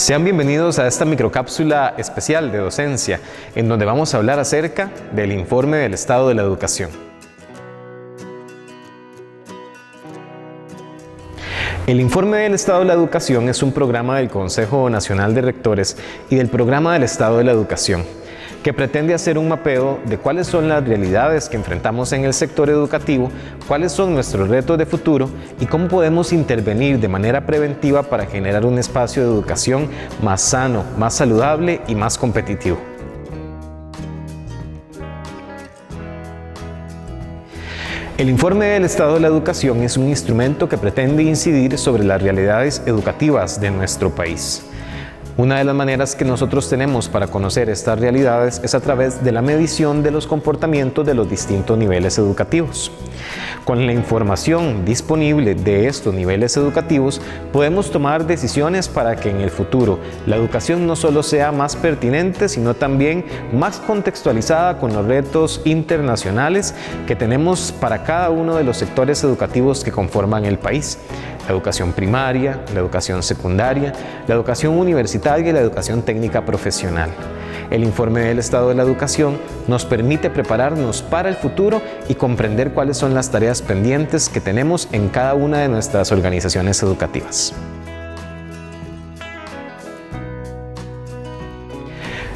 Sean bienvenidos a esta microcápsula especial de docencia, en donde vamos a hablar acerca del informe del estado de la educación. El Informe del Estado de la Educación es un programa del Consejo Nacional de Rectores y del Programa del Estado de la Educación, que pretende hacer un mapeo de cuáles son las realidades que enfrentamos en el sector educativo, cuáles son nuestros retos de futuro y cómo podemos intervenir de manera preventiva para generar un espacio de educación más sano, más saludable y más competitivo. El Informe del Estado de la Educación es un instrumento que pretende incidir sobre las realidades educativas de nuestro país. Una de las maneras que nosotros tenemos para conocer estas realidades es a través de la medición de los comportamientos de los distintos niveles educativos. Con la información disponible de estos niveles educativos, podemos tomar decisiones para que en el futuro la educación no solo sea más pertinente, sino también más contextualizada con los retos internacionales que tenemos para cada uno de los sectores educativos que conforman el país. La educación primaria, la educación secundaria, la educación universitaria y la educación técnica profesional. El Informe del Estado de la Educación nos permite prepararnos para el futuro y comprender cuáles son las tareas pendientes que tenemos en cada una de nuestras organizaciones educativas.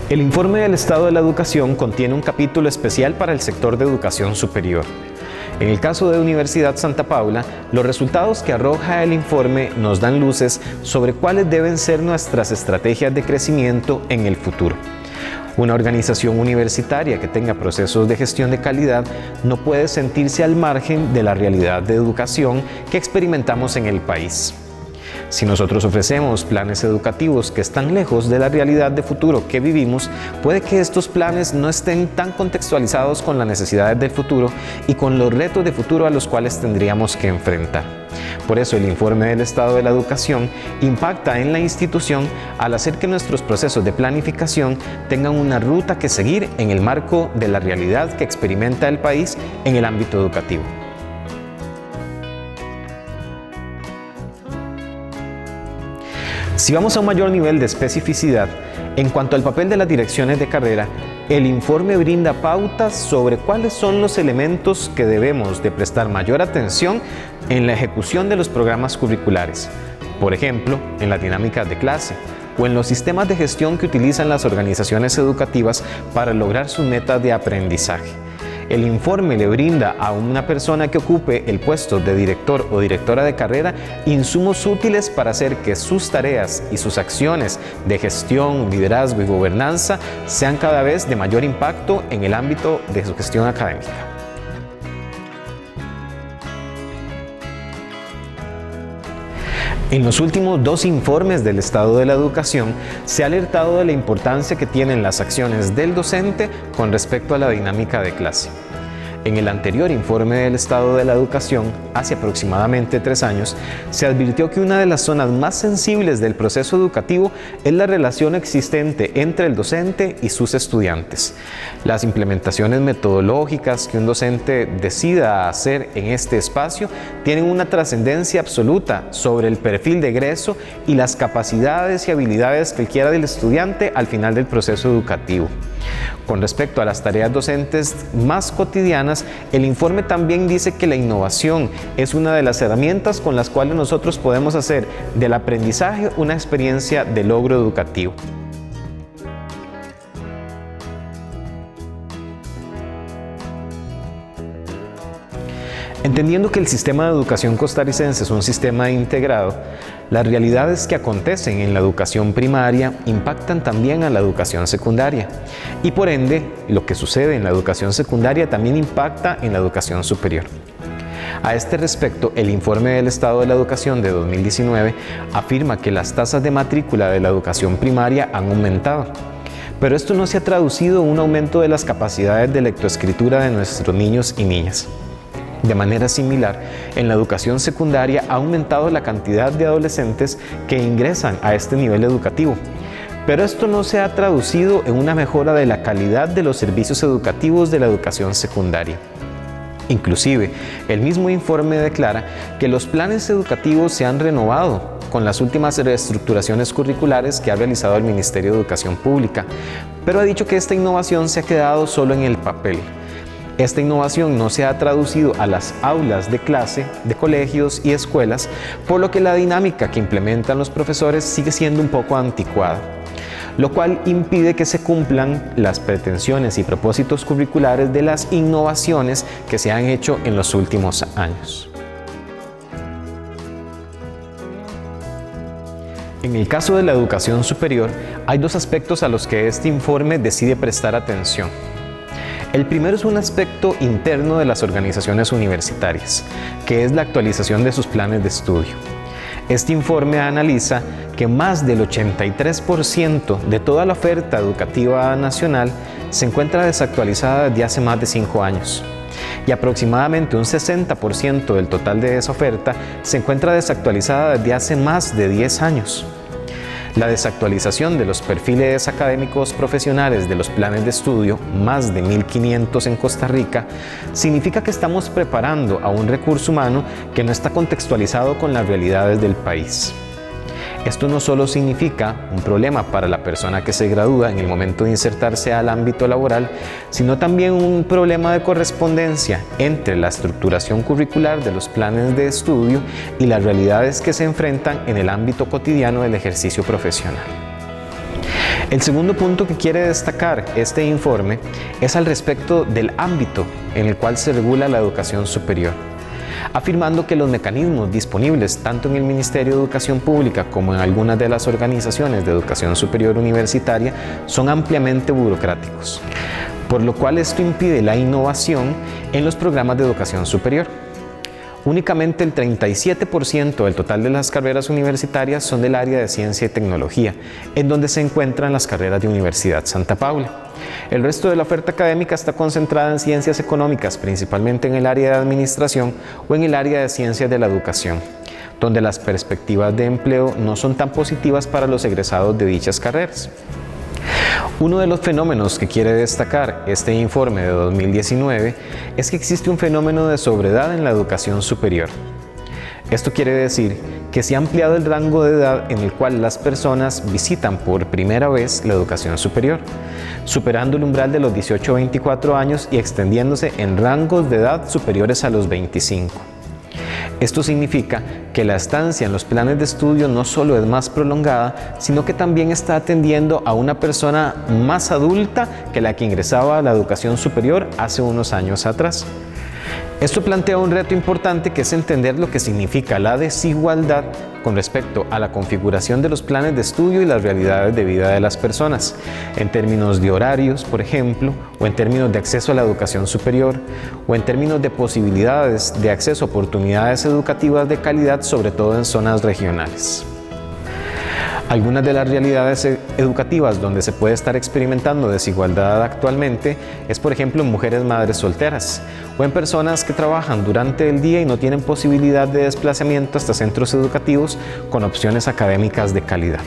El Informe del Estado de la Educación contiene un capítulo especial para el sector de educación superior. En el caso de Universidad Santa Paula, los resultados que arroja el informe nos dan luces sobre cuáles deben ser nuestras estrategias de crecimiento en el futuro. Una organización universitaria que tenga procesos de gestión de calidad no puede sentirse al margen de la realidad de educación que experimentamos en el país. Si nosotros ofrecemos planes educativos que están lejos de la realidad de futuro que vivimos, puede que estos planes no estén tan contextualizados con las necesidades del futuro y con los retos de futuro a los cuales tendríamos que enfrentar. Por eso el Informe del Estado de la Educación impacta en la institución al hacer que nuestros procesos de planificación tengan una ruta que seguir en el marco de la realidad que experimenta el país en el ámbito educativo. Si vamos a un mayor nivel de especificidad, en cuanto al papel de las direcciones de carrera, el informe brinda pautas sobre cuáles son los elementos que debemos de prestar mayor atención en la ejecución de los programas curriculares, por ejemplo, en las dinámicas de clase o en los sistemas de gestión que utilizan las organizaciones educativas para lograr sus metas de aprendizaje. El informe le brinda a una persona que ocupe el puesto de director o directora de carrera insumos útiles para hacer que sus tareas y sus acciones de gestión, liderazgo y gobernanza sean cada vez de mayor impacto en el ámbito de su gestión académica. En los últimos 2 informes del estado de la educación se ha alertado de la importancia que tienen las acciones del docente con respecto a la dinámica de clase. En el anterior informe del estado de la educación, hace aproximadamente 3 años, se advirtió que una de las zonas más sensibles del proceso educativo es la relación existente entre el docente y sus estudiantes. Las implementaciones metodológicas que un docente decida hacer en este espacio tienen una trascendencia absoluta sobre el perfil de egreso y las capacidades y habilidades que quiera del estudiante al final del proceso educativo. Con respecto a las tareas docentes más cotidianas, el informe también dice que la innovación es una de las herramientas con las cuales nosotros podemos hacer del aprendizaje una experiencia de logro educativo. Entendiendo que el sistema de educación costarricense es un sistema integrado, las realidades que acontecen en la educación primaria impactan también a la educación secundaria y por ende lo que sucede en la educación secundaria también impacta en la educación superior. A este respecto, el Informe del Estado de la Educación de 2019 afirma que las tasas de matrícula de la educación primaria han aumentado. Pero esto no se ha traducido en un aumento de las capacidades de lectoescritura de nuestros niños y niñas. De manera similar, en la educación secundaria ha aumentado la cantidad de adolescentes que ingresan a este nivel educativo, pero esto no se ha traducido en una mejora de la calidad de los servicios educativos de la educación secundaria. Inclusive, el mismo informe declara que los planes educativos se han renovado, con las últimas reestructuraciones curriculares que ha realizado el Ministerio de Educación Pública, pero ha dicho que esta innovación se ha quedado solo en el papel. Esta innovación no se ha traducido a las aulas de clase de colegios y escuelas, por lo que la dinámica que implementan los profesores sigue siendo un poco anticuada, lo cual impide que se cumplan las pretensiones y propósitos curriculares de las innovaciones que se han hecho en los últimos años. En el caso de la educación superior, hay dos aspectos a los que este informe decide prestar atención. El primero es un aspecto interno de las organizaciones universitarias, que es la actualización de sus planes de estudio. Este informe analiza que más del 83% de toda la oferta educativa nacional se encuentra desactualizada desde hace más de 5 años. Y aproximadamente un 60% del total de esa oferta se encuentra desactualizada desde hace más de 10 años. La desactualización de los perfiles académicos profesionales de los planes de estudio, más de 1.500 en Costa Rica, significa que estamos preparando a un recurso humano que no está contextualizado con las realidades del país. Esto no solo significa un problema para la persona que se gradúa en el momento de insertarse al ámbito laboral, sino también un problema de correspondencia entre la estructuración curricular de los planes de estudio y las realidades que se enfrentan en el ámbito cotidiano del ejercicio profesional. El segundo punto que quiere destacar este informe es al respecto del ámbito en el cual se regula la educación superior, afirmando que los mecanismos disponibles tanto en el Ministerio de Educación Pública como en algunas de las organizaciones de educación superior universitaria son ampliamente burocráticos, por lo cual esto impide la innovación en los programas de educación superior. Únicamente el 37% del total de las carreras universitarias son del área de ciencia y tecnología, en donde se encuentran las carreras de Universidad Santa Paula. El resto de la oferta académica está concentrada en ciencias económicas, principalmente en el área de administración o en el área de ciencias de la educación, donde las perspectivas de empleo no son tan positivas para los egresados de dichas carreras. Uno de los fenómenos que quiere destacar este informe de 2019 es que existe un fenómeno de sobreedad en la educación superior. Esto quiere decir que se ha ampliado el rango de edad en el cual las personas visitan por primera vez la educación superior, superando el umbral de los 18 a 24 años y extendiéndose en rangos de edad superiores a los 25. Esto significa que la estancia en los planes de estudio no solo es más prolongada, sino que también está atendiendo a una persona más adulta que la que ingresaba a la educación superior hace unos años atrás. Esto plantea un reto importante, que es entender lo que significa la desigualdad con respecto a la configuración de los planes de estudio y las realidades de vida de las personas, en términos de horarios, por ejemplo, o en términos de acceso a la educación superior, o en términos de posibilidades de acceso a oportunidades educativas de calidad, sobre todo en zonas regionales. Algunas de las realidades educativas donde se puede estar experimentando desigualdad actualmente es, por ejemplo, en mujeres madres solteras o en personas que trabajan durante el día y no tienen posibilidad de desplazamiento hasta centros educativos con opciones académicas de calidad.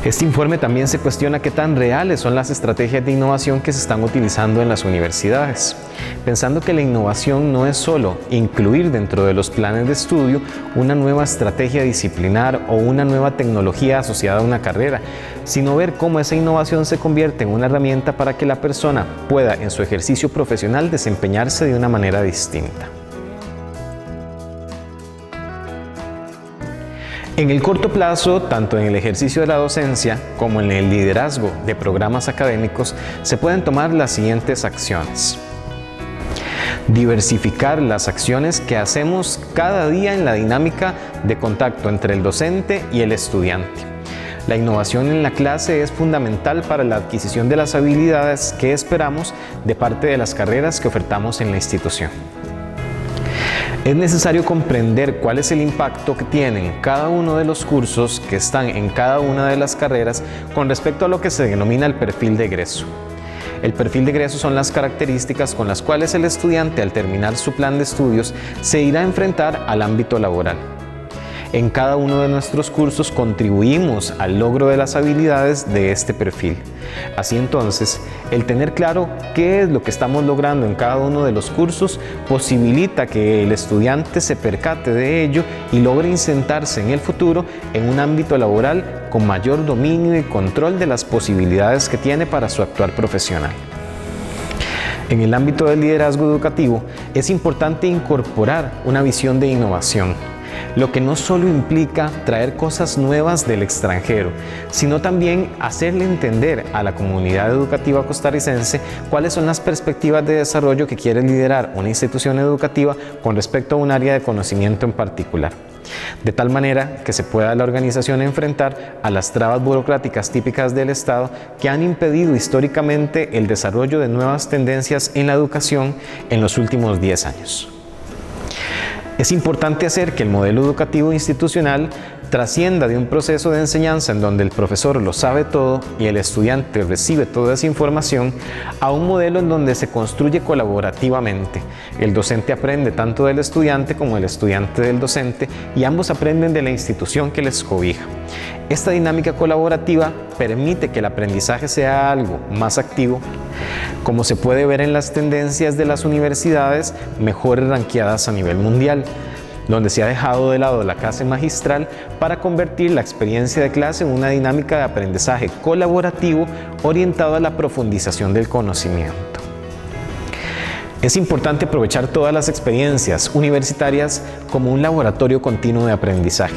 Este informe también se cuestiona qué tan reales son las estrategias de innovación que se están utilizando en las universidades, pensando que la innovación no es solo incluir dentro de los planes de estudio una nueva estrategia disciplinar o una nueva tecnología asociada a una carrera, sino ver cómo esa innovación se convierte en una herramienta para que la persona pueda en su ejercicio profesional desempeñarse de una manera distinta. En el corto plazo, tanto en el ejercicio de la docencia como en el liderazgo de programas académicos, se pueden tomar las siguientes acciones. Diversificar las acciones que hacemos cada día en la dinámica de contacto entre el docente y el estudiante. La innovación en la clase es fundamental para la adquisición de las habilidades que esperamos de parte de las carreras que ofertamos en la institución. Es necesario comprender cuál es el impacto que tienen cada uno de los cursos que están en cada una de las carreras con respecto a lo que se denomina el perfil de egreso. El perfil de egreso son las características con las cuales el estudiante, al terminar su plan de estudios, se irá a enfrentar al ámbito laboral. En cada uno de nuestros cursos contribuimos al logro de las habilidades de este perfil. Así entonces, el tener claro qué es lo que estamos logrando en cada uno de los cursos posibilita que el estudiante se percate de ello y logre insertarse en el futuro en un ámbito laboral con mayor dominio y control de las posibilidades que tiene para su actuar profesional. En el ámbito del liderazgo educativo, es importante incorporar una visión de innovación, lo que no solo implica traer cosas nuevas del extranjero, sino también hacerle entender a la comunidad educativa costarricense cuáles son las perspectivas de desarrollo que quiere liderar una institución educativa con respecto a un área de conocimiento en particular. De tal manera que se pueda la organización enfrentar a las trabas burocráticas típicas del Estado que han impedido históricamente el desarrollo de nuevas tendencias en la educación en los últimos 10 años. Es importante hacer que el modelo educativo institucional trascienda de un proceso de enseñanza en donde el profesor lo sabe todo y el estudiante recibe toda esa información a un modelo en donde se construye colaborativamente. El docente aprende tanto del estudiante como el estudiante del docente y ambos aprenden de la institución que les cobija. Esta dinámica colaborativa permite que el aprendizaje sea algo más activo, como se puede ver en las tendencias de las universidades mejor ranqueadas a nivel mundial, donde se ha dejado de lado la clase magistral para convertir la experiencia de clase en una dinámica de aprendizaje colaborativo orientado a la profundización del conocimiento. Es importante aprovechar todas las experiencias universitarias como un laboratorio continuo de aprendizaje.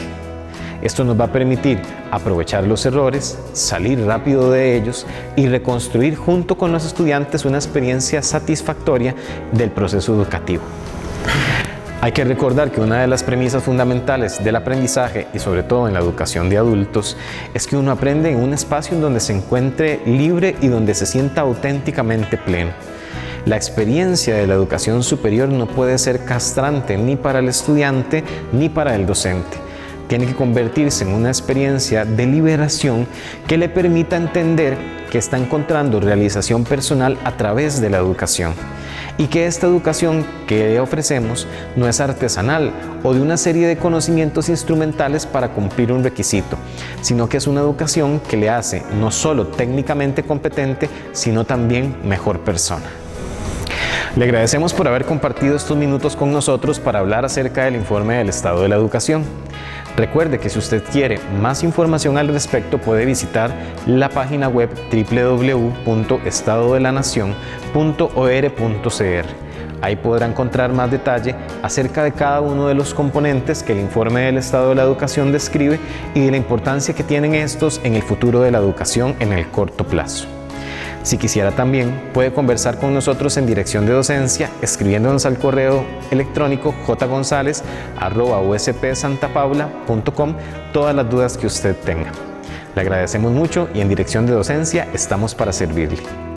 Esto nos va a permitir aprovechar los errores, salir rápido de ellos y reconstruir junto con los estudiantes una experiencia satisfactoria del proceso educativo. Hay que recordar que una de las premisas fundamentales del aprendizaje, y sobre todo en la educación de adultos, es que uno aprende en un espacio en donde se encuentre libre y donde se sienta auténticamente pleno. La experiencia de la educación superior no puede ser castrante ni para el estudiante ni para el docente. Tiene que convertirse en una experiencia de liberación que le permita entender que está encontrando realización personal a través de la educación y que esta educación que le ofrecemos no es artesanal o de una serie de conocimientos instrumentales para cumplir un requisito, sino que es una educación que le hace no solo técnicamente competente, sino también mejor persona. Le agradecemos por haber compartido estos minutos con nosotros para hablar acerca del informe del estado de la educación. Recuerde que si usted quiere más información al respecto puede visitar la página web www.estadodelanacion.or.cr. Ahí podrá encontrar más detalle acerca de cada uno de los componentes que el informe del estado de la educación describe y de la importancia que tienen estos en el futuro de la educación en el corto plazo. Si quisiera también, puede conversar con nosotros en dirección de docencia escribiéndonos al correo electrónico jgonzalez@uspsantapaula.com todas las dudas que usted tenga. Le agradecemos mucho y en dirección de docencia estamos para servirle.